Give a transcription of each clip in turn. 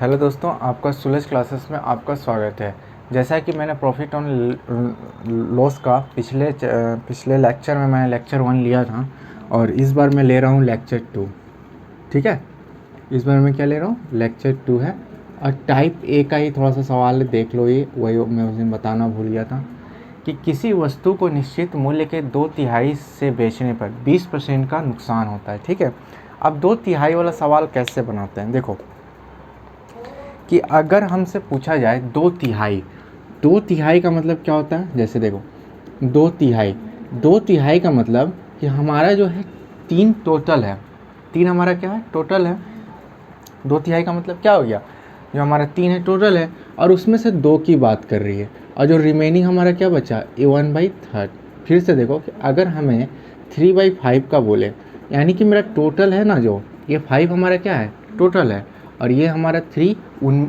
Hello दोस्तों, आपका सुलेज classes में आपका स्वागत है। जैसा कि मैंने प्रॉफिट ऑन लॉस का पिछले लेक्चर में मैंने लेक्चर 1 लिया था और इस बार मैं ले रहा हूँ लेक्चर 2। ठीक है, इस बार मैं क्या ले रहा हूँ, लेक्चर 2 है। और टाइप ए का ही थोड़ा सा सवाल है, देख लो। ये वही मैं उस दिन बताना भूल गया था कि किसी वस्तु को निश्चित मूल्य के 2/3 से बेचने पर 20% का नुकसान होता है। ठीक है, अब 2/3 वाला सवाल कैसे बनाते हैं, देखो कि अगर हमसे पूछा जाए 2/3 का मतलब क्या होता है। जैसे देखो 2/3 का मतलब कि हमारा जो है 3 टोटल है, 3 हमारा क्या है, टोटल है। 2/3 का मतलब क्या हो गया, जो हमारा 3 है टोटल है और उसमें से 2 की बात कर रही है और जो रिमेनिंग हमारा क्या बचा, 1/3। फिर से देखो कि अगर हमें 3/5 का बोले, यानी कि मेरा टोटल है ना, जो ये 5 हमारा क्या है, टोटल है और ये हमारा 3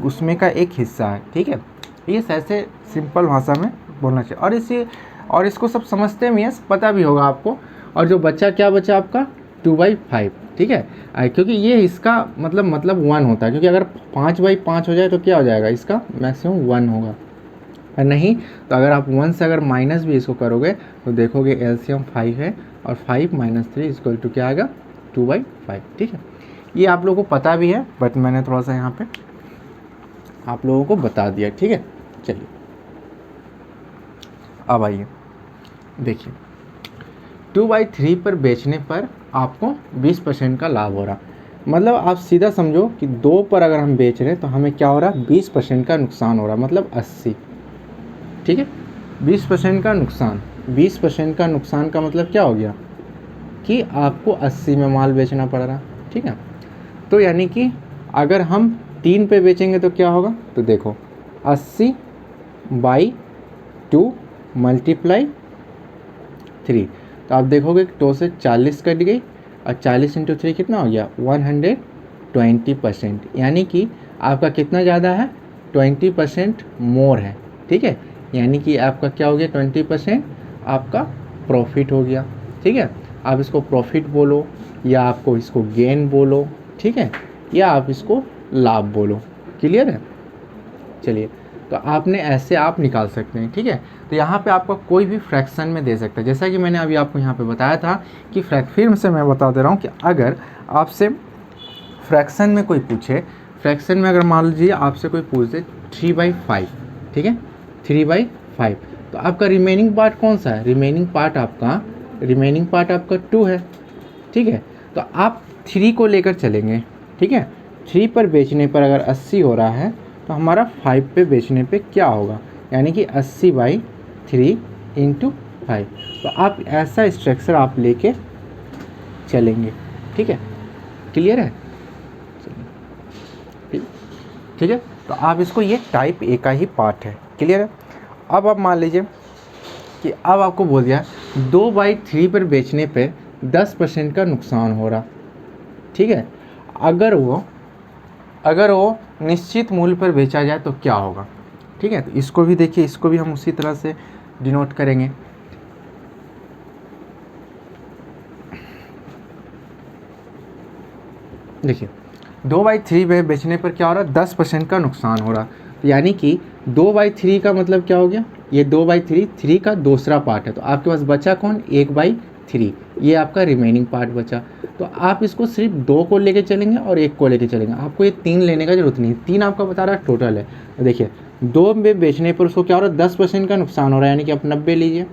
उसमें का एक हिस्सा है। ठीक है, ये ऐसे सिंपल भाषा में बोलना चाहिए और इसको सब समझते भी हैं, पता भी होगा आपको। और जो बच्चा क्या बचा आपका, 2/5। ठीक है, क्योंकि ये इसका मतलब 1 होता है, क्योंकि अगर 5/5 हो जाए तो क्या हो जाएगा, इसका मैक्सिमम 1 होगा। और नहीं तो अगर आप 1 से अगर माइनस भी इसको करोगे तो देखोगे एलसीएम 5 है और 5 - 3 इक्वल टू क्या आएगा, 2/5। ठीक है, ये आप लोगों को पता भी है, बट मैंने थोड़ा सा यहाँ पे आप लोगों को बता दिया। ठीक है, चलिए अब आइए देखिए, 2/3 पर बेचने पर आपको 20% का लाभ हो रहा। मतलब आप सीधा समझो कि 2 पर अगर हम बेच रहे हैं तो हमें क्या हो रहा है, 20% का नुकसान हो रहा, मतलब 80। ठीक है, 20% का नुकसान, 20% का नुकसान का मतलब क्या हो गया कि आपको 80 में माल बेचना पड़ रहा। ठीक है, तो यानी कि अगर हम 3 पे बेचेंगे तो क्या होगा, तो देखो 80/2 × 3, तो आप देखोगे 2 से 40 कट गई और 40 × 3 कितना हो गया, 120%। यानी कि आपका कितना ज़्यादा है, 20% मोर है। ठीक है, यानी कि आपका क्या हो गया, 20% आपका प्रॉफिट हो गया। ठीक है, आप इसको प्रॉफिट बोलो या आपको इसको गेन बोलो, ठीक है, या आप इसको लाभ बोलो। क्लियर है, चलिए तो आपने ऐसे आप निकाल सकते हैं। ठीक है, तो यहाँ पे आपका कोई भी फ्रैक्शन में दे सकता है, जैसा कि मैंने अभी आपको यहाँ पे बताया था कि फिर से मैं बता दे रहा हूँ कि अगर आपसे फ्रैक्शन में कोई पूछे, फ्रैक्शन में अगर मान लीजिए आपसे कोई पूछ दे 3/5, ठीक है, 3/5, तो आपका रिमेनिंग पार्ट कौन सा है, रिमेनिंग पार्ट आपका 2 है। ठीक है, तो आप 3 को लेकर चलेंगे। ठीक है, 3 पर बेचने पर अगर 80 हो रहा है तो हमारा 5 पे बेचने पे क्या होगा, यानी कि 80/3 × 5। तो आप ऐसा स्ट्रक्चर आप लेके चलेंगे। ठीक है, क्लियर है, ठीक है, तो आप इसको, ये टाइप ए का ही पार्ट है। क्लियर है, अब आप मान लीजिए कि अब आपको बोल दिया 2/3 पर बेचने पे 10% का नुकसान हो रहा। ठीक है, अगर वो निश्चित मूल्य पर बेचा जाए तो क्या होगा। ठीक है, तो इसको भी देखिए, इसको भी हम उसी तरह से डिनोट करेंगे। देखिए 2/3 में बेचने पर क्या हो रहा है, 10% का नुकसान हो रहा। तो यानी कि 2/3 का मतलब क्या हो गया, ये 2/3 का दूसरा पार्ट है, तो आपके पास बचा कौन, 1/3, ये आपका रिमेनिंग पार्ट बचा। तो आप इसको सिर्फ 2 को लेके चलेंगे और 1 को लेके चलेंगे, आपको ये 3 लेने का जरूरत नहीं है। 3 आपका बता रहा है टोटल है, तो देखिए 2 में बेचने पर उसको क्या हो रहा है, 10% का नुकसान हो रहा है, यानी कि आप 90 लीजिए।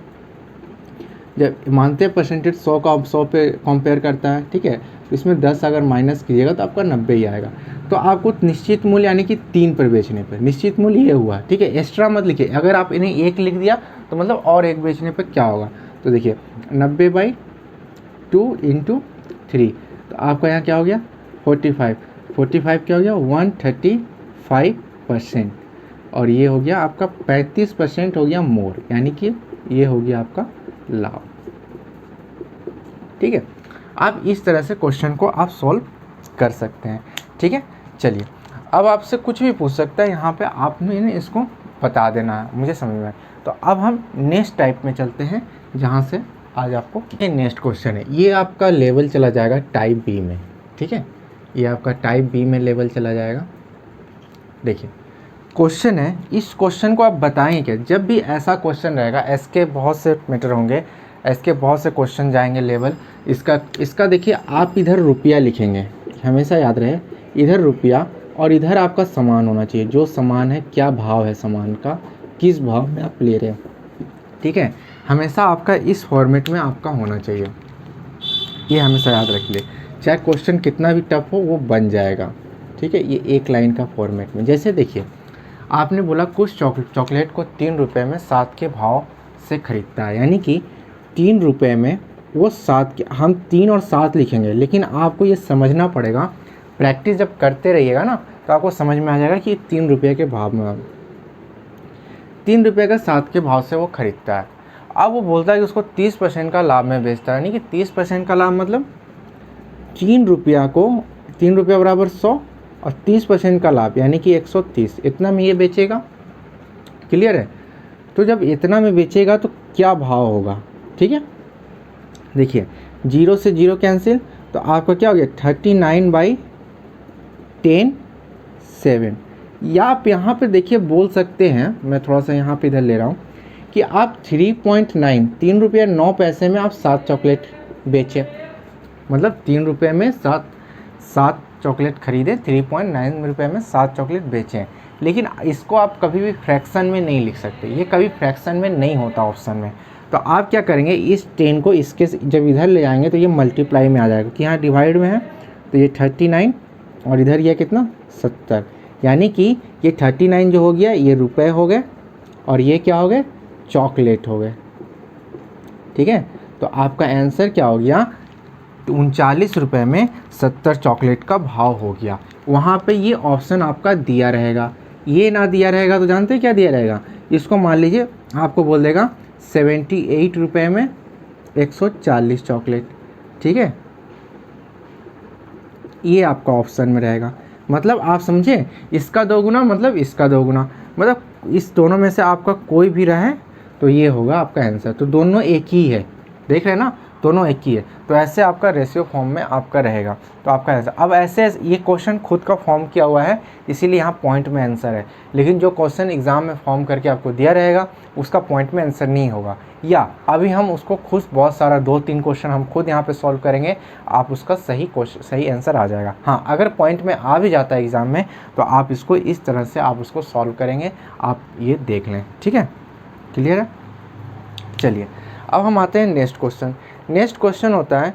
जब मानते हैं परसेंटेज 100 पे कंपेयर करता है। ठीक है, तो इसमें 10 अगर माइनस कीजिएगा तो आपका 90 ही आएगा। तो आपको निश्चित मूल्य यानी कि 3 पर बेचने पर निश्चित मूल्य ये हुआ। ठीक है, एक्स्ट्रा मत लिखिए, अगर आप इन्हें 1 लिख दिया तो मतलब और 1 बेचने पर क्या होगा, तो देखिए 90/2 × 3, तो आपका यहाँ क्या हो गया, 45 क्या हो गया, 135%, और ये हो गया आपका 35% हो गया मोर, यानी कि ये हो गया आपका लाभ। ठीक है, आप इस तरह से क्वेश्चन को आप सॉल्व कर सकते हैं। ठीक है, चलिए अब आपसे कुछ भी पूछ सकता है, यहाँ पे आपने इसको बता देना है, मुझे समझ में। तो अब हम नेक्स्ट टाइप में चलते हैं, जहाँ से आज आपको ये नेक्स्ट क्वेश्चन है, ये आपका लेवल चला जाएगा टाइप बी में। ठीक है, ये आपका टाइप बी में लेवल चला जाएगा। देखिए क्वेश्चन है, इस क्वेश्चन को आप बताएं क्या, जब भी ऐसा क्वेश्चन रहेगा, एस के बहुत से मैटर होंगे, एस के बहुत से क्वेश्चन जाएंगे लेवल, इसका देखिए आप इधर रुपया लिखेंगे, हमेशा याद रहे इधर रुपया और इधर आपका सामान होना चाहिए, जो सामान है क्या भाव है सामान का, किस भाव में आप ले रहे हैं, ठीक है, हमेशा आपका इस फॉर्मेट में आपका होना चाहिए, ये हमेशा याद रख ले, चाहे क्वेश्चन कितना भी टफ हो वो बन जाएगा, ठीक है। ये एक लाइन का फॉर्मेट में, जैसे देखिए आपने बोला कुछ चॉकलेट को 3 रुपये में 7 के भाव से ख़रीदता है, यानी कि 3 रुपये में वो 7 के, हम 3 और 7 लिखेंगे, लेकिन आपको ये समझना पड़ेगा, प्रैक्टिस जब करते रहिएगा ना तो आपको समझ में आ जाएगा कि 3 रुपये के भाव में, 3 रुपये का 7 के भाव से वो ख़रीदता है। अब वो बोलता है कि उसको 30% का लाभ में बेचता है, यानी कि 30% का लाभ मतलब 3 रुपया को 3 रुपया बराबर 100 और 30% का लाभ यानी कि 130, इतना में ये बेचेगा, क्लियर है। तो जब इतना में बेचेगा तो क्या भाव होगा, ठीक है। देखिए 0 से 0 कैंसिल, तो आपका क्या हो गया 39/10 7, या आप यहाँ पे देखिए बोल सकते हैं, मैं थोड़ा सा यहाँ पे इधर ले रहा हूँ कि आप 3.9 3 रुपया 9 पैसे में आप 7 चॉकलेट बेचे, मतलब 3 रुपये में 7 चॉकलेट खरीदे, 3.9 रुपये में 7 चॉकलेट बेचें। लेकिन इसको आप कभी भी फ्रैक्शन में नहीं लिख सकते, ये कभी फ्रैक्शन में नहीं होता ऑप्शन में। तो आप क्या करेंगे, इस 10 को इसके जब इधर ले जाएंगे तो ये मल्टीप्लाई में आ जाएगा, कि यहाँ डिवाइड में है तो ये 39 और इधर ये कितना 70, यानी कि ये 39 जो हो गया ये रुपए हो गए और ये क्या हो गए चॉकलेट हो गए, ठीक है। तो आपका आंसर क्या हो गया 39 रुपये में 70 चॉकलेट का भाव हो गया। वहाँ पे ये ऑप्शन आपका दिया रहेगा, ये ना दिया रहेगा तो जानते हैं क्या दिया रहेगा, इसको मान लीजिए आपको बोल देगा 78 रुपये में 140 चॉकलेट, ठीक है, ये आपका ऑप्शन में रहेगा। मतलब आप समझे, इसका दोगुना मतलब इसका दोगुना, मतलब इस दोनों में से आपका कोई भी रहे तो ये होगा आपका आंसर। तो दोनों एक ही है, देख रहे हैं ना, दोनों एक ही है। तो ऐसे आपका रेशियो फॉर्म में आपका रहेगा, तो आपका आंसर। अब ऐसे ये क्वेश्चन खुद का फॉर्म किया हुआ है, इसीलिए यहाँ पॉइंट में आंसर है, लेकिन जो क्वेश्चन एग्जाम में फॉर्म करके आपको दिया रहेगा उसका पॉइंट में आंसर नहीं होगा। या अभी हम उसको खुद बहुत सारा 2-3 क्वेश्चन हम खुद यहाँ पे सॉल्व करेंगे, आप उसका सही आंसर आ जाएगा। हाँ, अगर पॉइंट में आ भी जाता है एग्ज़ाम में तो आप इसको इस तरह से आप उसको सॉल्व करेंगे, आप ये देख लें, ठीक है, क्लियर है। चलिए अब हम आते हैं नेक्स्ट क्वेश्चन। नेक्स्ट क्वेश्चन होता है,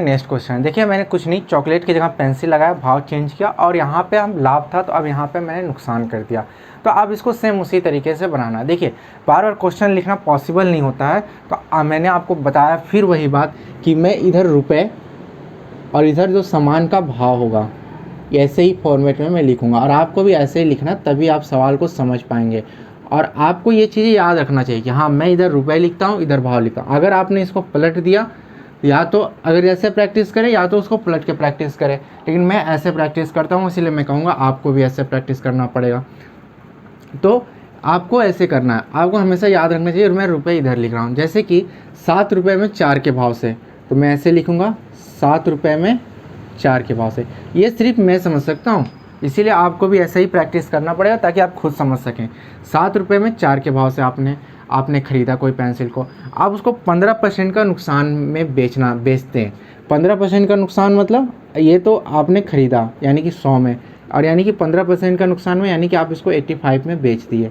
नेक्स्ट क्वेश्चन देखिए, मैंने कुछ नहीं, चॉकलेट की जगह पेंसिल लगाया, भाव चेंज किया और यहाँ पे हम लाभ था तो अब यहाँ पे मैंने नुकसान कर दिया। तो अब इसको सेम उसी तरीके से बनाना है। देखिए बार बार क्वेश्चन लिखना पॉसिबल नहीं होता है, तो मैंने आपको बताया फिर वही बात कि मैं इधर रुपए और इधर जो सामान का भाव होगा ऐसे ही फॉर्मेट में मैं लिखूँगा, और आपको भी ऐसे ही लिखना, तभी आप सवाल को समझ पाएंगे। और आपको ये चीज़ें याद रखना चाहिए कि हाँ मैं इधर रुपए लिखता हूँ, इधर भाव लिखता हूँ। अगर आपने इसको पलट दिया, या तो अगर ऐसे प्रैक्टिस करें या तो उसको पलट के प्रैक्टिस करें, लेकिन मैं ऐसे प्रैक्टिस करता हूँ, इसलिए मैं कहूँगा आपको भी ऐसे प्रैक्टिस करना पड़ेगा। तो आपको ऐसे करना है, आपको हमेशा याद रखना चाहिए। और मैं रुपए इधर लिख रहा हूँ, जैसे कि 7 रुपये में 4 के भाव से, तो मैं ऐसे लिखूँगा 7 रुपये में 4 के भाव से। ये सिर्फ मैं समझ सकता हूँ, इसीलिए आपको भी ऐसे ही प्रैक्टिस करना पड़ेगा ताकि आप खुद समझ सकें। 7 रुपये में 4 के भाव से आपने ख़रीदा कोई पेंसिल को, आप उसको 15% का नुकसान में बेचते हैं। 15% का नुकसान मतलब ये तो आपने ख़रीदा यानी कि 100 में, और यानी कि 15% का नुकसान में यानी कि आप इसको 85 में बेच दिए।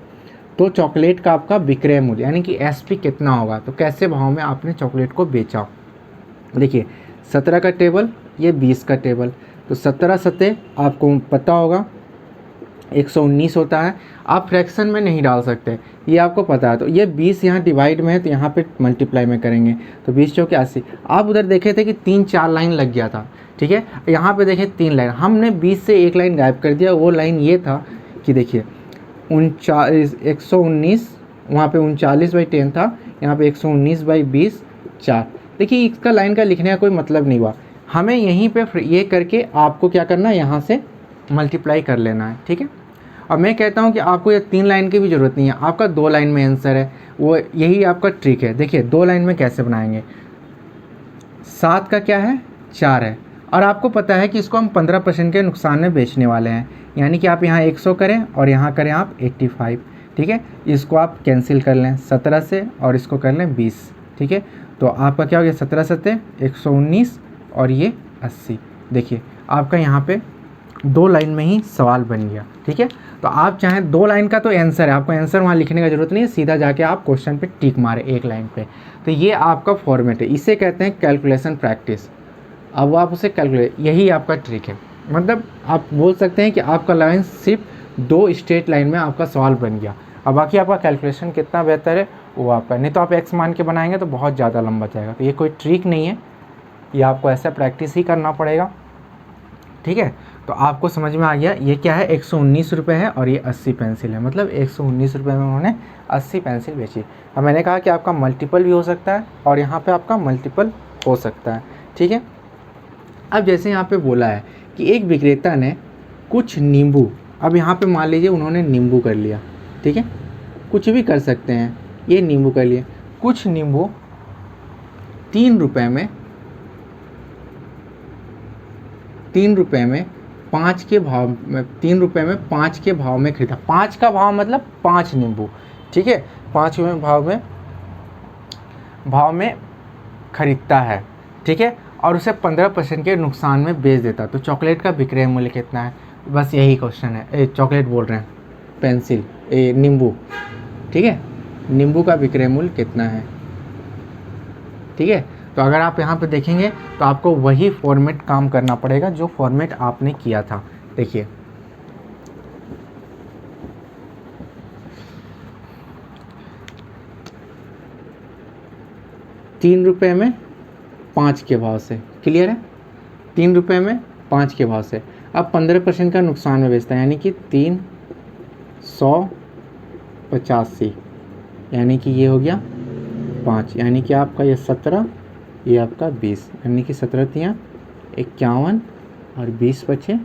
तो चॉकलेट का आपका विक्रय मूल्य यानी कि SP कितना होगा, तो कैसे भाव में आपने चॉकलेट को बेचा। देखिए 17 का टेबल, ये 20 का टेबल, तो 17 सतह आपको पता होगा 119 होता है। आप फ्रैक्शन में नहीं डाल सकते, ये आपको पता है। तो ये 20 यहाँ डिवाइड में है तो यहाँ पे मल्टीप्लाई में करेंगे, तो 20 चौके 80। आप उधर देखे थे कि 3-4 लाइन लग गया था, ठीक है, यहाँ पे देखें 3 लाइन, हमने 20 से 1 लाइन गायब कर दिया। वो लाइन ये था कि देखिए 119, वहाँ पे 39/10 था, यहाँ पे 119/20 4। देखिए इसका लाइन का लिखने का कोई मतलब नहीं हुआ, हमें यहीं पे ये करके आपको क्या करना है, यहाँ से मल्टीप्लाई कर लेना है, ठीक है। और मैं कहता हूँ कि आपको ये 3 लाइन की भी ज़रूरत नहीं है, आपका 2 लाइन में आंसर है, वो यही आपका ट्रिक है। देखिए 2 लाइन में कैसे बनाएंगे, 7 का क्या है 4 है, और आपको पता है कि इसको हम 15% के नुकसान में बेचने वाले हैं, यानी कि आप यहाँ 100 करें और यहाँ करें आप 85, ठीक है। इसको आप कैंसिल कर लें 17 से और इसको कर लें 20, ठीक है। तो आपका क्या हो गया, 17 सत्ते 119 और ये 80। देखिए आपका यहाँ पे 2 लाइन में ही सवाल बन गया, ठीक है। तो आप चाहें 2 लाइन का तो आंसर है, आपको आंसर वहाँ लिखने का ज़रूरत नहीं है, सीधा जाके आप क्वेश्चन पे टिक मारे 1 लाइन पे। तो ये आपका फॉर्मेट है, इसे कहते हैं कैलकुलेशन प्रैक्टिस। अब आप उसे कैलकुलेट, यही आपका ट्रिक है। मतलब आप बोल सकते हैं कि आपका लाइन सिर्फ 2 स्ट्रेट लाइन में आपका सवाल बन गया। अब बाकी आपका कैलकुलेशन कितना बेहतर है वो आपका, नहीं तो आप एक्स मान के बनाएंगे तो बहुत ज़्यादा लंबा जाएगा। तो ये कोई ट्रिक नहीं है, ये आपको ऐसा प्रैक्टिस ही करना पड़ेगा, ठीक है। तो आपको समझ में आ गया ये क्या है, 119 रुपये है और ये 80 पेंसिल है, मतलब 119 रुपये में उन्होंने 80 पेंसिल बेची। अब मैंने कहा कि आपका मल्टीपल भी हो सकता है और यहाँ पे आपका मल्टीपल हो सकता है, ठीक है। अब जैसे यहाँ पे बोला है कि एक विक्रेता ने कुछ नींबू, अब यहाँ पे मान लीजिए उन्होंने नींबू कर लिया, ठीक है, कुछ भी कर सकते हैं, ये नींबू कर लिए, कुछ नींबू 3 रुपये में 5 के भाव में 3 रुपये में 5 के भाव में खरीदा। 5 का भाव मतलब 5 नींबू, ठीक है, 5 में भाव में खरीदता है, ठीक है, और उसे 15% के नुकसान में बेच देता। तो चॉकलेट का विक्रय मूल्य कितना है, बस यही क्वेश्चन है। चॉकलेट बोल रहे हैं, पेंसिल, नींबू, ठीक है, नींबू का विक्रय मूल्य कितना है, ठीक है। तो अगर आप यहाँ पे देखेंगे तो आपको वही फॉर्मेट काम करना पड़ेगा जो फॉर्मेट आपने किया था। देखिए ₹3 में 5 के भाव से, क्लियर है, 3 रुपये में 5 के भाव से। अब 15% का नुकसान में बेचता है, यानी कि 385, यानी कि ये हो गया 5, यानी कि आपका ये 17, ये आपका 20, यानी कि 17 तियाँ 51 और 20 बचे।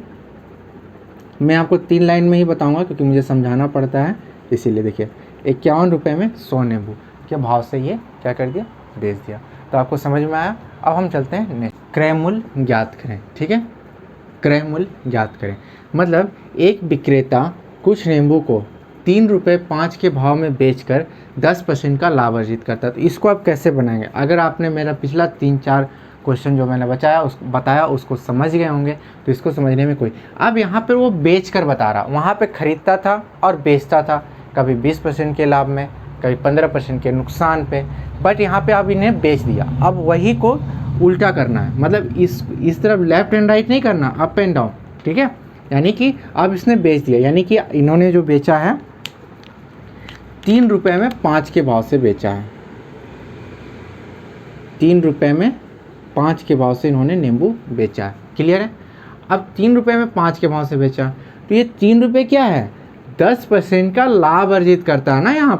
मैं आपको 3 लाइन में ही बताऊंगा क्योंकि मुझे समझाना पड़ता है, इसीलिए। देखिए 51 रुपये में 100 नींबू के भाव से ये क्या कर दिया, बेच दिया। तो आपको समझ में आया। अब हम चलते हैं नेक्स्ट, क्रय मूल्य ज्ञात करें, ठीक है। क्रय मूल्य ज्ञात करें मतलब एक विक्रेता कुछ नींबू को 3 रुपये 5 के भाव में बेचकर 10% का लाभ अर्जित करता है। तो इसको आप कैसे बनाएंगे, अगर आपने मेरा पिछला 3-4 क्वेश्चन जो मैंने बताया उसको समझ गए होंगे तो इसको समझने में कोई, अब यहाँ पर वो बेच कर बता रहा, वहाँ पे खरीदता था और बेचता था, कभी 20% के लाभ में, कभी 15% के नुकसान पे, बट यहाँ पे अब इन्हें बेच दिया। अब वही को उल्टा करना है, मतलब इस तरफ लेफ्ट एंड राइट नहीं करना, अप एंड डाउन, ठीक है। यानी कि अब इसने बेच दिया, यानी कि इन्होंने जो बेचा है 3 रुपये में 5 के भाव से बेचा है, 3 रुपये में 5 के भाव से इन्होंने नींबू बेचा है, क्लियर है। अब 3 रुपये में 5 के भाव से बेचा तो ये 3 रुपये क्या है, 10% का लाभ अर्जित करता है ना। यहाँ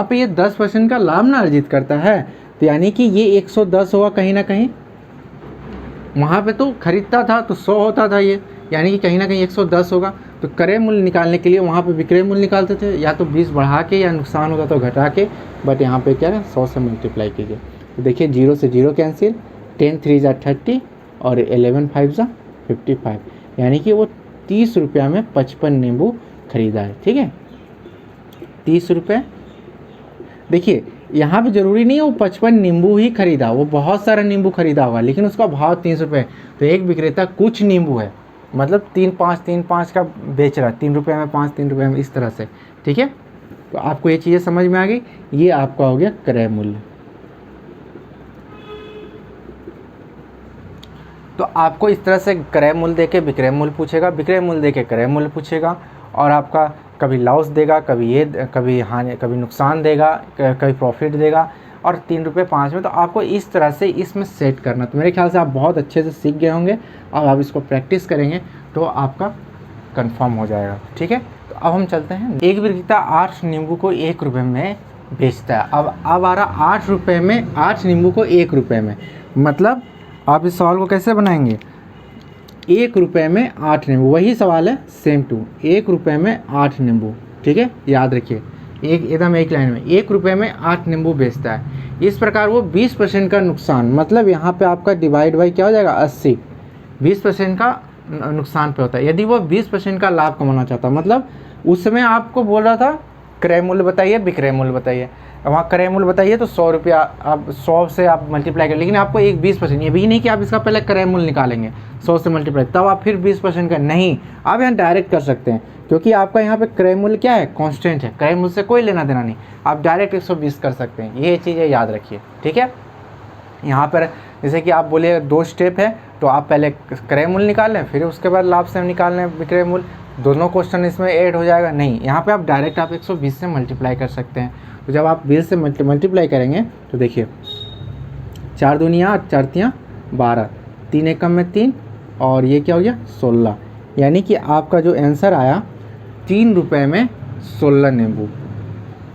पे ये 10% का लाभ ना अर्जित करता है, तो यानी कि ये 110 होगा कहीं ना कहीं, वहाँ पे तो खरीदता था तो 100 होता था ये, यानी कि कहीं ना कहीं 110 होगा। तो क्रय मूल्य निकालने के लिए वहाँ पे विक्रय मूल्य निकालते थे, या तो 20 बढ़ा के या नुकसान होता तो घटा के, बट यहाँ पे क्या है 100 से मल्टीप्लाई कीजिए। तो देखिए 0 से 0 कैंसिल, 10 3 जा 30 और 11 5 जा 55, यानी कि वो 30 रुपया में 55 नींबू खरीदा है, ठीक है, 30 रुपये। देखिए यहाँ पे ज़रूरी नहीं है वो 55 नींबू ही खरीदा, वो बहुत सारा नींबू खरीदा होगा, लेकिन उसका भाव 30 रुपये। तो एक विक्रेता कुछ नींबू है, मतलब 3-5 का बेच रहा है, 3 रुपये में 5, 3 रुपये में, इस तरह से, ठीक है। तो आपको ये चीज़ें समझ में आ गई, ये आपका हो गया क्रय मूल्य। तो आपको इस तरह से क्रय मूल्य देके विक्रय मूल्य पूछेगा, विक्रय मूल्य देके क्रय मूल्य पूछेगा, और आपका कभी लॉस देगा, कभी हानि, कभी नुकसान देगा, कभी प्रॉफिट देगा, और 3 रुपये 5 में। तो आपको इस तरह से इसमें सेट करना। तो मेरे ख्याल से आप बहुत अच्छे से सीख गए होंगे, अब आप इसको प्रैक्टिस करेंगे तो आपका कंफर्म हो जाएगा, ठीक है। तो अब हम चलते हैं, एक विक्रेता 8 नींबू को 1 रुपये में बेचता है। अब आ रहा 8 रुपये में 8 नींबू को 1 रुपये में, मतलब आप इस सवाल को कैसे बनाएंगे, 1 रुपये में 8 नींबू, वही सवाल है सेम टू, 1 रुपये में 8 नींबू, ठीक है, याद रखिए, एकदम एक लाइन में 1 रुपये में 8 नींबू बेचता है। इस प्रकार वो 20% का नुकसान, मतलब यहाँ पे आपका डिवाइड बाई क्या हो जाएगा 80, 20% का नुकसान पे होता है। यदि वो 20% का लाभ कमाना चाहता, मतलब उस समय आपको बोल रहा था क्रय मूल्य बताइए, विक्रय मूल्य बताइए, वहाँ क्रय मूल्य बताइए तो 100 रुपया, आप 100 से आप मल्टीप्लाई कर, लेकिन आपको एक 20%, ये भी नहीं कि आप इसका पहले क्रय मूल्य निकालेंगे 100 से मल्टीप्लाई तब आप फिर 20% का, नहीं, आप यहाँ डायरेक्ट कर सकते हैं, क्योंकि आपका यहाँ पे क्रय मूल्य क्या है, कांस्टेंट है, क्रय मूल्य से कोई लेना देना नहीं, आप डायरेक्ट 120 कर सकते हैं। ये चीज़ें याद रखिए, ठीक है। यहाँ पर जैसे कि आप बोलिए 2 स्टेप है, तो आप पहले क्रय मूल्य निकाल लें, फिर उसके बाद लाभ से निकाल लें विक्रय मूल्य, दोनों क्वेश्चन इसमें ऐड हो जाएगा। नहीं, यहाँ पे आप डायरेक्ट आप 120 से मल्टीप्लाई कर सकते हैं। तो जब आप 20 से मल्टीप्लाई करेंगे तो देखिए 4 दूनिया 8, 4 तियाँ 12, 3 एकम में 3, और ये क्या हो गया 16, यानी कि आपका जो आंसर आया 3 रुपये में 16 नींबू,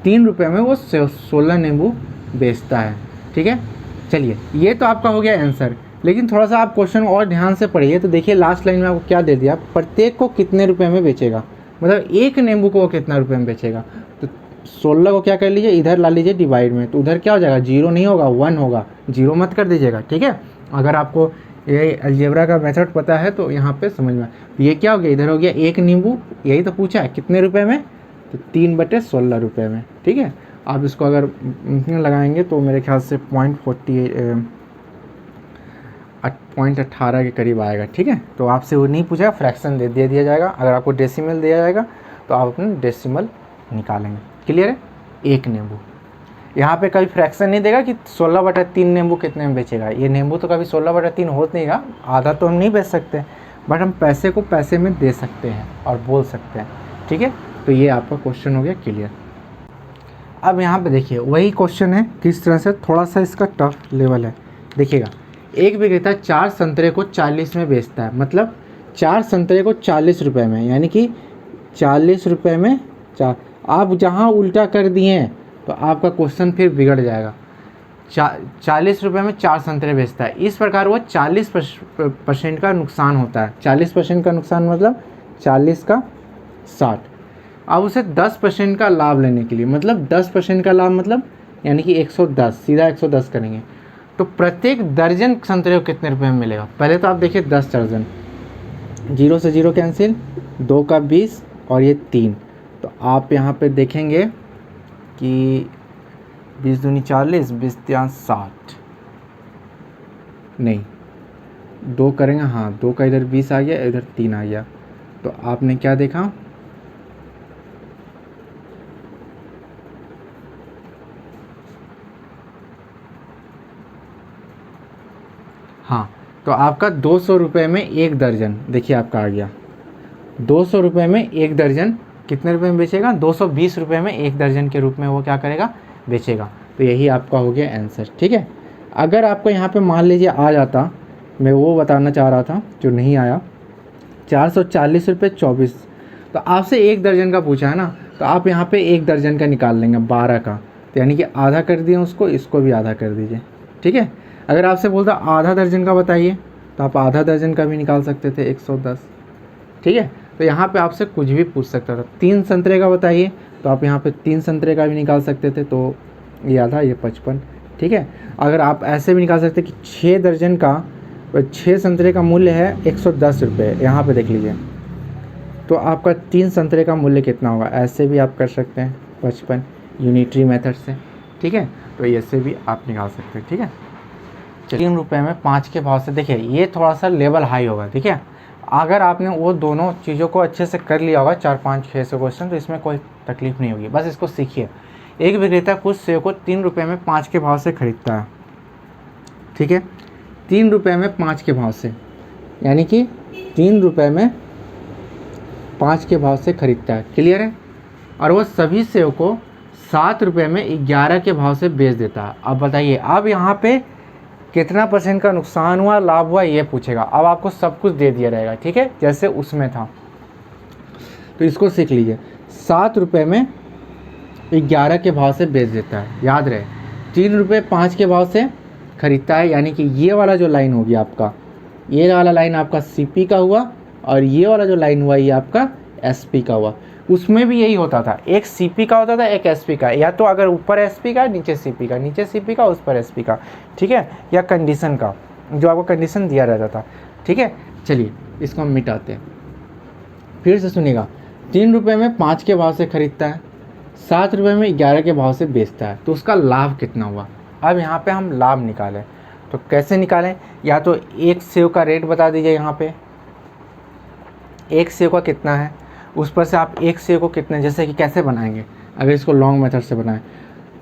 3 रुपये में वो 16 नींबू बेचता है, ठीक है। चलिए, ये तो आपका हो गया आंसर, लेकिन थोड़ा सा आप क्वेश्चन और ध्यान से पढ़िए। तो देखिए लास्ट लाइन में आपको क्या दे दिया, प्रत्येक को कितने रुपए में बेचेगा, मतलब एक नींबू को कितना रुपए में बेचेगा। तो 16 को क्या कर लीजिए, इधर ला लीजिए डिवाइड में, तो उधर क्या हो जाएगा, 0 नहीं होगा 1 होगा, 0 मत कर दीजिएगा, ठीक है। अगर आपको ये अलजेब्रा का मेथड पता है तो यहाँ पे समझ में, ये क्या हो गया, इधर हो गया एक नींबू, यही तो पूछा है कितने रुपए में, तो 3/16 रुपये में, ठीक है। आप इसको अगर लगाएंगे तो मेरे ख्याल से 0.18 के करीब आएगा, ठीक है। तो आपसे वो नहीं पूछा, फ्रैक्शन दे दिया जाएगा। अगर आपको डेसिमल दिया जाएगा तो आप अपने डेसिमल निकालेंगे, क्लियर है। एक नींबू, यहाँ पे कभी फ्रैक्शन नहीं देगा कि 16/3 नींबू कितने में बेचेगा, ये नींबू तो कभी 16/3 हो नहीं गा, आधा तो हम नहीं बेच सकते, बट हम पैसे को पैसे में दे सकते हैं और बोल सकते हैं, ठीक है। तो ये आपका क्वेश्चन हो गया क्लियर। अब यहाँ पे देखिए वही क्वेश्चन है, किस तरह से, थोड़ा सा इसका टफ लेवल है। देखिएगा, एक विक्रेता 4 संतरे को 40 में बेचता है, मतलब 4 संतरे को 40 रुपये में, यानी कि 40 रुपये में 4, आप जहाँ उल्टा कर दिए तो आपका क्वेश्चन फिर बिगड़ जाएगा। 40 रुपये में 4 संतरे बेचता है, इस प्रकार वो 40% का नुकसान होता है। 40% का नुकसान मतलब 40 का 60। अब उसे 10% का लाभ लेने के लिए, मतलब 10% का लाभ मतलब यानी कि 110, सीधा 110 करेंगे तो प्रत्येक दर्जन संतरे को कितने रुपए में मिलेगा। पहले तो आप देखिए 10 दर्जन, 0 से 0 कैंसिल, 2 का 20 और ये 3, तो आप यहाँ पे देखेंगे कि 20 दूनी 40, 20 तियाँ 60, नहीं 2 करेंगे, हाँ 2 का इधर 20 आ गया, इधर 3 आ गया, तो आपने क्या देखा, हाँ, तो आपका 200 रुपये में एक दर्जन, देखिए आपका आ गया 200 रुपये में एक दर्जन, कितने रुपए में बेचेगा, 220 रुपये में एक दर्जन के रूप में वो क्या करेगा, बेचेगा। तो यही आपका हो गया आंसर, ठीक है। अगर आपको यहाँ पे मान लीजिए आ जाता, मैं वो बताना चाह रहा था जो नहीं आया, 440 रुपये 24, तो आपसे एक दर्जन का पूछा है ना, तो आप यहाँ पे एक दर्जन का निकाल लेंगे 12 का, तो यानी कि आधा कर दिए उसको, इसको भी आधा कर दीजिए, ठीक है। अगर आपसे बोलता आधा दर्जन का बताइए तो आप आधा दर्जन का भी निकाल सकते थे, 110, ठीक है। तो यहाँ पे आपसे कुछ भी पूछ सकता था। 3 संतरे का बताइए तो आप यहाँ पे 3 संतरे का भी निकाल सकते थे, तो ये आधा, ये 55, ठीक है। अगर आप ऐसे भी निकाल सकते कि 6 दर्जन का, 6 संतरे का मूल्य है 110 रुपये, यहाँ पे देख लीजिए, तो आपका 3 संतरे का मूल्य कितना होगा, ऐसे भी आप कर सकते हैं 55 यूनिटरी मेथड से, ठीक है। तो ऐसे भी आप निकाल सकते हैं, ठीक है। 3 रुपये में 5 के भाव से, देखिए ये थोड़ा सा लेवल हाई होगा, ठीक है। अगर आपने वो दोनों चीज़ों को अच्छे से कर लिया होगा, 4, 5, 6 से क्वेश्चन, तो इसमें कोई तकलीफ नहीं होगी, बस इसको सीखिए। एक विक्रेता कुछ सेब को 3 रुपये में 5 के भाव से खरीदता है, ठीक है, 3 रुपये में 5 के भाव से, यानी कि 3 रुपये में 5 के भाव से खरीदता है, क्लियर है। और वो सभी सेब को 7 रुपये में 11 के भाव से बेच देता है। अब बताइए, अब यहाँ पे कितना % का नुकसान हुआ, लाभ हुआ, ये पूछेगा। अब आपको सब कुछ दे दिया रहेगा, ठीक है, जैसे उसमें था। तो इसको सीख लीजिए, 7 रुपये में 11 के भाव से बेच देता है, याद रहे। 3 रुपये 5 के भाव से खरीदता है, यानी कि ये वाला जो लाइन होगी आपका, ये वाला लाइन आपका CP का हुआ, और ये वाला जो लाइन हुआ ये आपका SP का हुआ। उसमें भी यही होता था, एक CP का होता था, एक SP का, या तो अगर ऊपर SP का नीचे CP का, नीचे CP का उस पर SP का, ठीक है, या कंडीशन का, जो आपको कंडीशन दिया रहता था, ठीक है। चलिए इसको हम मिटाते हैं। फिर से सुनिएगा, 3 रुपये में 5 के भाव से खरीदता है, 7 रुपये में 11 के भाव से बेचता है, तो उसका लाभ कितना हुआ। अब यहाँ पे हम लाभ निकालें तो कैसे निकालें, या तो एक सेव का रेट बता दीजिए, यहाँ पे एक सेव का कितना है, उस पर से आप एक सेव को कितने, जैसे कि कैसे बनाएंगे अगर इसको लॉन्ग मेथड से बनाएं,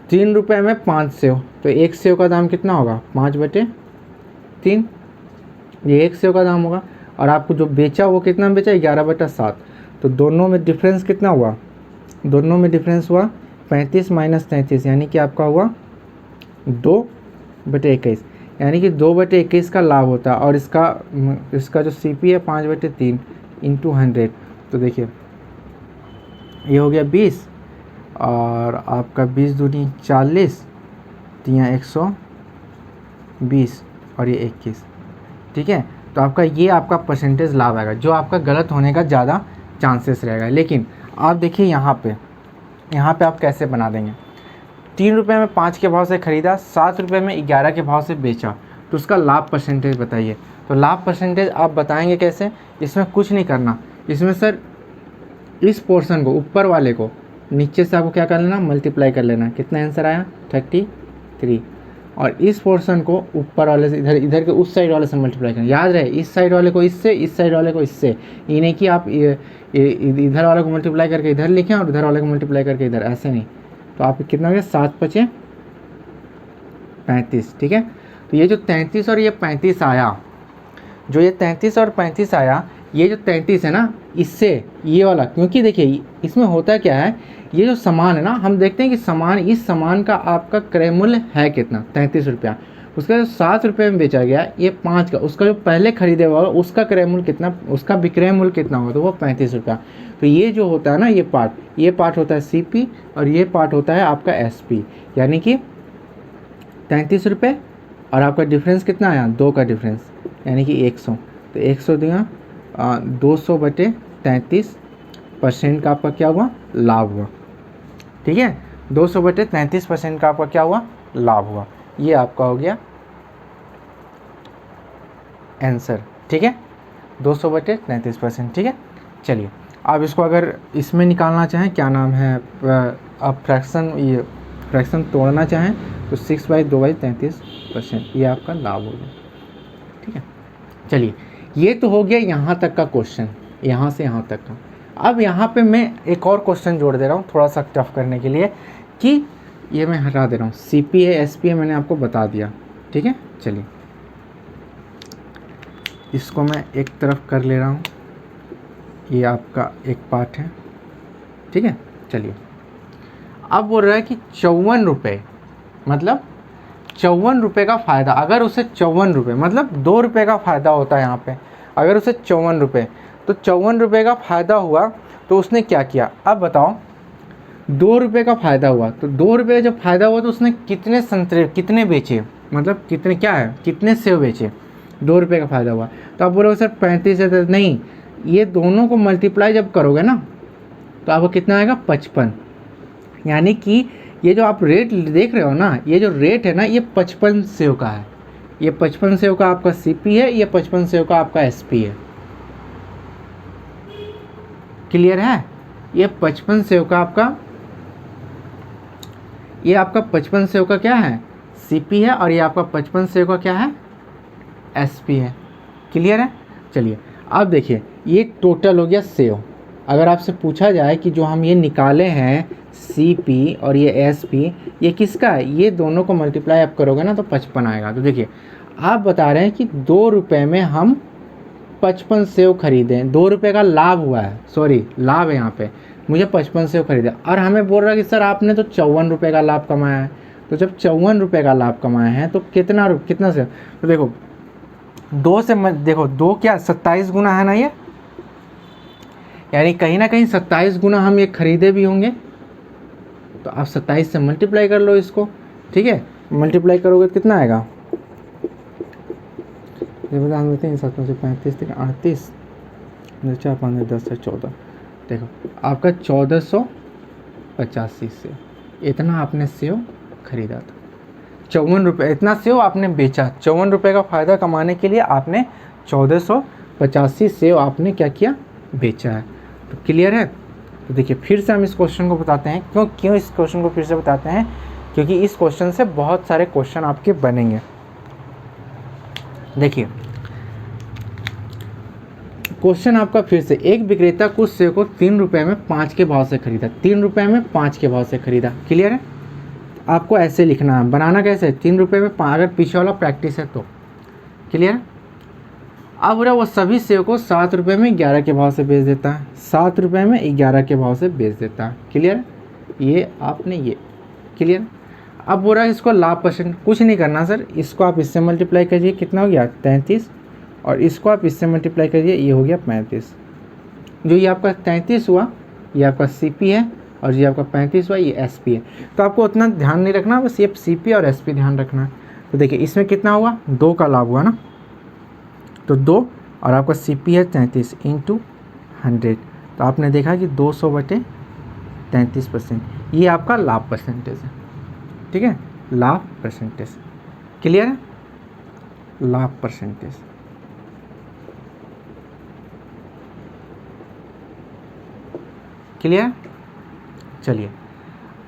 3 रुपये में 5 सेव, तो एक सेव का दाम कितना होगा 5/3, ये एक सेव का दाम होगा। और आपको जो बेचा वो कितना बेचा 11/7, तो दोनों में डिफरेंस कितना हुआ, दोनों में डिफरेंस हुआ 35 - 33, यानी कि आपका हुआ 2/21, यानी कि 2/21 का लाभ होता है। और इसका जो CP है 5/3 × 100, तो देखिए ये हो गया 20, और आपका 20 दूनी 40, 3 120, और ये 21, ठीक है। तो आपका ये आपका परसेंटेज लाभ आएगा, जो आपका गलत होने का ज़्यादा चांसेस रहेगा। लेकिन आप देखिए यहाँ पे आप कैसे बना देंगे, 3 रुपये में 5 के भाव से ख़रीदा, 7 रुपये में 11 के भाव से बेचा, तो उसका लाभ परसेंटेज बताइए। तो लाभ परसेंटेज आप बताएंगे कैसे, इसमें कुछ नहीं करना, इसमें सर इस पोर्शन को, ऊपर वाले को नीचे से आपको क्या कर लेना, मल्टीप्लाई कर लेना। कितना आंसर आया 33, और इस पोर्शन को ऊपर वाले से इधर के उस साइड वाले से मल्टीप्लाई करना। याद रहे, इस साइड वाले को इससे, इस साइड वाले को इससे, ये नहीं कि आप इधर वाले को मल्टीप्लाई करके इधर लिखें और इधर वाले को मल्टीप्लाई करके इधर, ऐसे नहीं। तो आप कितना हो गया 7 × 5 = 35, ठीक है। तो ये जो 33 और ये 35 आया, जो ये 33 और 35 आया, ये जो 33 है ना, इससे ये वाला, क्योंकि देखिए इसमें होता क्या है, ये जो सामान है ना, हम देखते हैं कि सामान, इस सामान का आपका क्रय मूल्य है कितना 33 रुपया, उसका जो 7 रुपये में बेचा गया, ये 5 का, उसका जो पहले खरीदे हुआ उसका क्रय मूल्य कितना, उसका विक्रय मूल्य कितना होगा, तो वो 35 रुपया। तो ये जो होता है ना, ये पार्ट होता है CP, और ये पार्ट होता है आपका SP, यानी कि 33 रुपये, और आपका डिफरेंस कितना आया 2 का डिफरेंस, यानी कि 100। तो 100 दिया 200/33% का आपका क्या हुआ, लाभ हुआ, ठीक है। 200/33% का आपका क्या हुआ, लाभ हुआ। ये आपका हो गया आंसर, ठीक है, 200/33%, ठीक है। चलिए अब इसको अगर इसमें निकालना चाहें, क्या नाम है, आप फ्रैक्शन तोड़ना चाहें तो 6/2/33%, ये आपका लाभ हो गया, ठीक है। चलिए ये तो हो गया यहाँ तक का क्वेश्चन, यहाँ से यहाँ तक का। अब यहाँ पे मैं एक और क्वेश्चन जोड़ दे रहा हूँ थोड़ा सा टफ करने के लिए, कि ये मैं हटा दे रहा हूँ, CP है SP है मैंने आपको बता दिया, ठीक है। चलिए इसको मैं एक तरफ कर ले रहा हूँ, ये आपका एक पार्ट है, ठीक है। चलिए अब बोल रहा है कि 54 रुपये, मतलब 54 रुपये का फ़ायदा, अगर उसे 54 रुपये, मतलब 2 रुपये का फ़ायदा होता है यहाँ पे, अगर उसे 54 रुपये, तो 54 रुपये का फ़ायदा हुआ, तो उसने क्या किया, अब बताओ 2 रुपये का फ़ायदा हुआ, तो 2 रुपये का जब फ़ायदा हुआ तो उसने कितने संतरे, कितने बेचे, मतलब कितने, क्या है, कितने सेव बेचे, 2 रुपये का फ़ायदा हुआ। तो आप बोलोगे सर 35 है, नहीं, ये दोनों को मल्टीप्लाई जब करोगे ना, तो आपको कितना आएगा 55, यानी कि ये जो आप रेट देख रहे हो ना, ये जो रेट है ना, ये 55 सेव का है, ये 55 सेव का आपका CP है, ये 55 सेव का आपका SP है, क्लियर है। ये 55 सेव का आपका, ये आपका 55 सेव का क्या है, CP है, और ये आपका 55 सेव का क्या है, SP है, क्लियर है। चलिए अब देखिए, ये टोटल हो गया सेव। अगर आपसे पूछा जाए कि जो हम ये निकाले हैं CP और ये SP, ये किसका है, ये दोनों को मल्टीप्लाई आप करोगे ना तो 55 आएगा। तो देखिए आप बता रहे हैं कि 2 रुपये में हम 55 सेव खरीदें, 2 रुपये का लाभ हुआ है, सॉरी लाभ है यहाँ पे, मुझे 55 सेव खरीदे, और हमें बोल रहा है कि सर आपने तो 54 रुपये का लाभ कमाया है। तो जब 54 रुपये का लाभ कमाया है तो कितना सेव, तो देखो 2 से देखो 2 क्या 27 गुना है ना ये, यानी कहीं ना कहीं 27 गुना हम ये खरीदे भी होंगे। तो आप 27 से मल्टीप्लाई कर लो इसको, ठीक है। मल्टीप्लाई करोगे तो कितना आएगा, ये बता हम देते हैं 7 से 35 तक 38, 4 5 10 से 14, देखो आपका 1485 से इतना आपने सेव खरीदा था, 54 रुपये, इतना सेव आपने बेचा, 54 रुपये का फ़ायदा कमाने के लिए आपने 1485 85 सेव आपने क्या किया, बेचा है। तो क्लियर है। तो देखिए फिर से हम इस क्वेश्चन को बताते हैं। क्यों इस क्वेश्चन को फिर से बताते हैं, क्योंकि इस क्वेश्चन से बहुत सारे क्वेश्चन आपके बनेंगे। देखिए क्वेश्चन आपका फिर से, एक विक्रेता कुछ सेव को 3 रुपये में 5 के भाव से खरीदा, 3 रुपये में 5 के भाव से खरीदा। क्लियर है। आपको ऐसे लिखना है, बनाना कैसे, 3 रुपये में 5, अगर पीछे वाला प्रैक्टिस है तो। क्लियर है। अब वो सभी सेव को 7 रुपये में 11 के भाव से बेच देता है, 7 रुपये में 11 के भाव से बेच देता है। क्लियर है। ये आपने ये क्लियर। अब बोल रहा है इसको लाभ परसेंट, कुछ नहीं करना सर, इसको आप इससे मल्टीप्लाई करिए, कितना हो गया 33, और इसको आप इससे मल्टीप्लाई करिए, ये हो गया 35। जो ये आपका 33 हुआ ये आपका CP है, और ये आपका 35 हुआ ये SP है। तो आपको उतना ध्यान नहीं रखना, बस ये CP और SP ध्यान रखना है। तो देखिए इसमें कितना हुआ, 2 का लाभ हुआ ना, तो 2, और आपका CP है 33 इंटू 100, तो आपने देखा कि 200/33%, ये आपका लाभ परसेंटेज है। ठीक है, लाभ परसेंटेज। क्लियर है, लाभ परसेंटेज। क्लियर। चलिए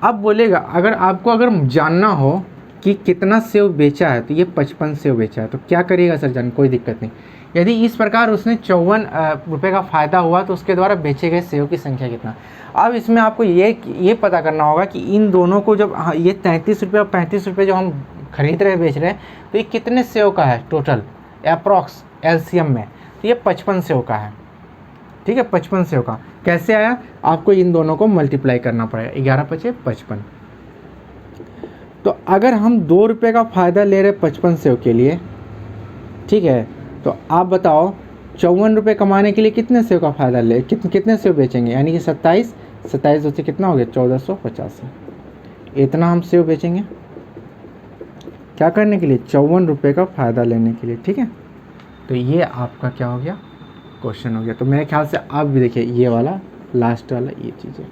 अब बोलेगा, अगर जानना हो कि कितना सेव बेचा है, तो ये 55 सेव बेचा है, तो क्या करिएगा सर जान, कोई दिक्कत नहीं। यदि इस प्रकार उसने 54 रुपये का फ़ायदा हुआ, तो उसके द्वारा बेचे गए सेव की संख्या कितना। अब इसमें आपको ये पता करना होगा कि इन दोनों को जब ये 33 रुपये और 35 रुपये जो हम खरीद रहे हैं, बेच रहे हैं, तो ये कितने सेव का है टोटल अप्रॉक्स LCM में, तो ये 55 सेव का है। ठीक है, 55 सेव का कैसे आया, आपको इन दोनों को मल्टीप्लाई करना पड़ेगा, 11 × 55। तो अगर हम 2 रुपये का फ़ायदा ले रहे 55 सेव के लिए, ठीक है, तो आप बताओ 54 रुपये कमाने के लिए कितने सेव का फ़ायदा ले, कितने सेव बेचेंगे, यानी कि 27 से कितना हो गया 1485, इतना हम सेव बेचेंगे। क्या करने के लिए, 54 रुपये का फ़ायदा लेने के लिए। ठीक है, तो ये आपका क्या हो गया, क्वेश्चन हो गया। तो मेरे ख्याल से आप भी देखिए ये वाला लास्ट वाला ये चीज़ें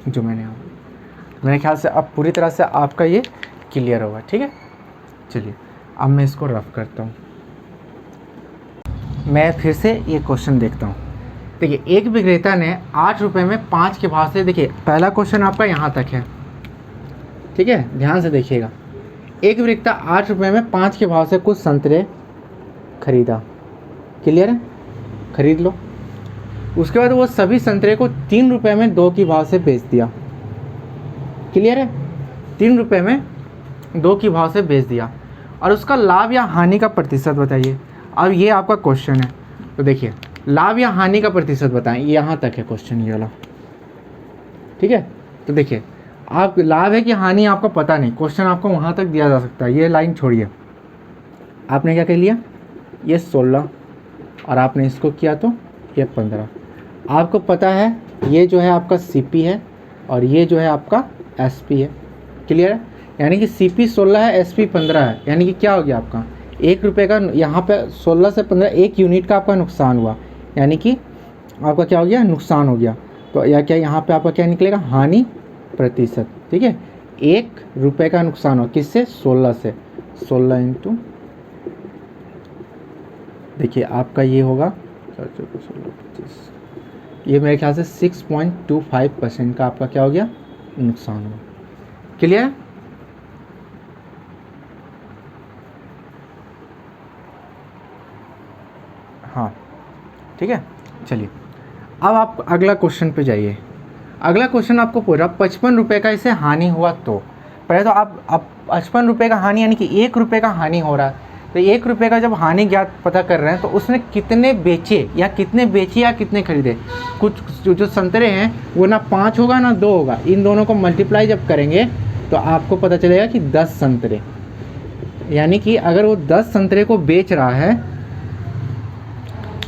जो मैंने मेरे ख्याल से अब पूरी तरह से आपका ये क्लियर होगा। ठीक है, चलिए अब मैं इसको रफ करता हूँ। मैं फिर से ये क्वेश्चन देखता हूँ। देखिए एक विक्रेता ने 8 रुपये में 5 के भाव से, देखिए पहला क्वेश्चन आपका यहाँ तक है। ठीक है, ध्यान से देखिएगा। एक विक्रेता 8 रुपये में 5 के भाव से कुछ संतरे खरीदा। क्लियर है, खरीद लो। उसके बाद वो सभी संतरे को 3 रुपये में 2 के भाव से बेच दिया। क्लियर है, 3 रुपये में 2 के भाव से बेच दिया, और उसका लाभ या हानि का प्रतिशत बताइए। अब ये आपका क्वेश्चन है, तो देखिए लाभ या हानि का प्रतिशत बताएं, यहाँ तक है क्वेश्चन ये वाला। ठीक है, तो देखिए आप लाभ है कि हानि आपको पता नहीं, क्वेश्चन आपको वहाँ तक दिया जा सकता है। ये लाइन छोड़िए, आपने क्या कर लिया, ये 16 और आपने इसको किया तो ये 15। आपको पता है ये जो है आपका CP है और ये जो है आपका SP है। क्लियर है, यानी कि CP 16 है, SP 15 है, यानी कि क्या हो गया आपका 1 रुपये का, यहाँ पे 16 से 15 1 यूनिट का आपका नुकसान हुआ, यानी कि आपका क्या हो गया, नुकसान हो गया। तो या क्या यहाँ पे आपका क्या निकलेगा, हानि प्रतिशत। ठीक है, 1 रुपये का नुकसान हो किससे, 16 से, 16 इंटू, देखिए आपका ये होगा 16, ये मेरे ख्याल से 6.25% का आपका क्या हो गया, नुकसान हुआ। क्लियर है। हाँ ठीक है, चलिए अब आप अगला क्वेश्चन पे जाइए। अगला क्वेश्चन आपको पूरा 55 रुपये का इसे हानि हुआ, तो पहले तो आप 55 रुपये का हानि, यानी कि 1 रुपये का हानि हो रहा है, तो 1 रुपये का जब हानि ज्ञात पता कर रहे हैं, तो उसने कितने बेचे या कितने खरीदे। कुछ जो संतरे हैं वो ना 5 होगा ना 2 होगा, इन दोनों को मल्टीप्लाई जब करेंगे तो आपको पता चलेगा कि 10 संतरे, यानी कि अगर वो 10 संतरे को बेच रहा है,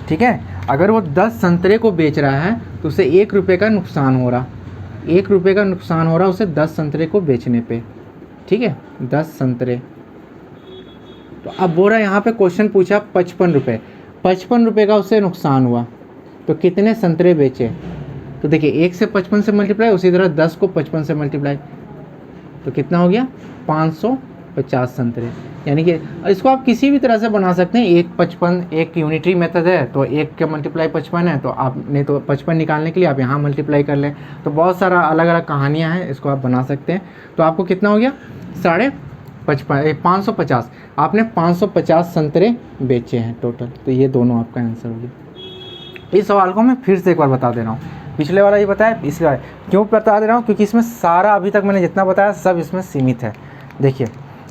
ठीक है, अगर वो 10 संतरे को बेच रहा है तो उसे 1 रुपये का नुकसान हो रहा, 1 रुपये का नुकसान हो रहा उसे 10 संतरे को बेचने पे। ठीक है, 10 संतरे। तो अब बोल रहा है यहाँ पे क्वेश्चन पूछा 55 रुपये, 55 रुपये का उसे नुकसान हुआ, तो कितने संतरे बेचे। तो देखिए 1 से 55 से मल्टीप्लाई, उसी तरह 10 को 55 से मल्टीप्लाई, तो कितना हो गया 500 50 संतरे, यानी कि इसको आप किसी भी तरह से बना सकते हैं। 1/55 एक यूनिटरी मेथड है, तो 1 का मल्टीप्लाई 55 है, तो आपने तो 55 निकालने के लिए आप यहाँ मल्टीप्लाई कर लें। तो बहुत सारा अलग अलग कहानियाँ हैं, इसको आप बना सकते हैं। तो आपको कितना हो गया 550, आपने 550 संतरे बेचे हैं टोटल। तो ये दोनों आपका आंसर हो गया। इस सवाल को मैं फिर से एक बार बता दे रहा हूँ, पिछले वाला ये बताया, इसलिए वाला क्यों बता दे रहा हूँ, क्योंकि इसमें सारा अभी तक मैंने जितना बताया सब इसमें सीमित है। देखिए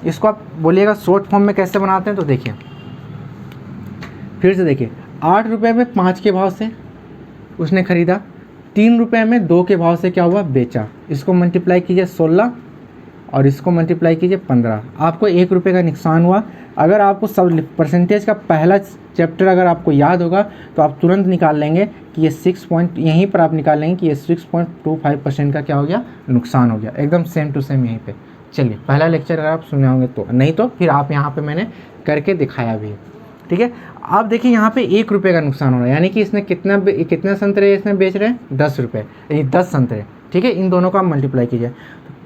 इसको आप बोलिएगा शॉर्ट फॉर्म में कैसे बनाते हैं, तो देखिए फिर से देखिए, 8 रुपये में 5 के भाव से उसने ख़रीदा, 3 रुपये में 2 के भाव से क्या हुआ बेचा। इसको मल्टीप्लाई कीजिए 16 और इसको मल्टीप्लाई कीजिए 15, आपको 1 रुपये का नुकसान हुआ। अगर आपको सब परसेंटेज का पहला चैप्टर अगर आपको याद होगा तो आप तुरंत निकाल लेंगे कि ये 6 पॉइंट, यहीं पर आप निकाल लेंगे कि ये 6.25% का क्या हो गया नुकसान हो गया, एकदम सेम टू सेम यहीं पे। चलिए पहला लेक्चर अगर आप सुने होंगे तो, नहीं तो फिर आप यहाँ पे मैंने करके दिखाया भी है, ठीक है। आप देखिए यहाँ पे 1 रुपये का नुकसान हो रहा है, यानी कि इसने कितना संतरे इसने बेच रहे हैं 10 रुपये, यानी 10 संतरे, ठीक है। इन दोनों का आप मल्टीप्लाई कीजिए,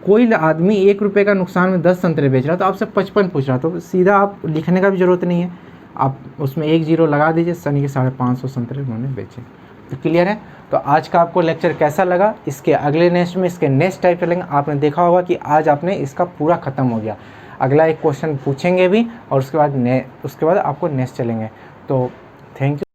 कोई आदमी 1 रुपये का नुकसान में 10 संतरे बेच रहा है, तो आपसे 55 पूछ रहा, तो सीधा आप लिखने का भी ज़रूरत नहीं है, आप उसमें 1 0 लगा दीजिए, यानी कि 550 संतरे उन्होंने बेचे। तो क्लियर है। तो आज का आपको लेक्चर कैसा लगा, इसके अगले नेक्स्ट में इसके नेक्स्ट टाइप चलेंगे। आपने देखा होगा कि आज आपने इसका पूरा ख़त्म हो गया, अगला एक क्वेश्चन पूछेंगे भी और उसके बाद आपको नेक्स्ट चलेंगे। तो थैंक यू।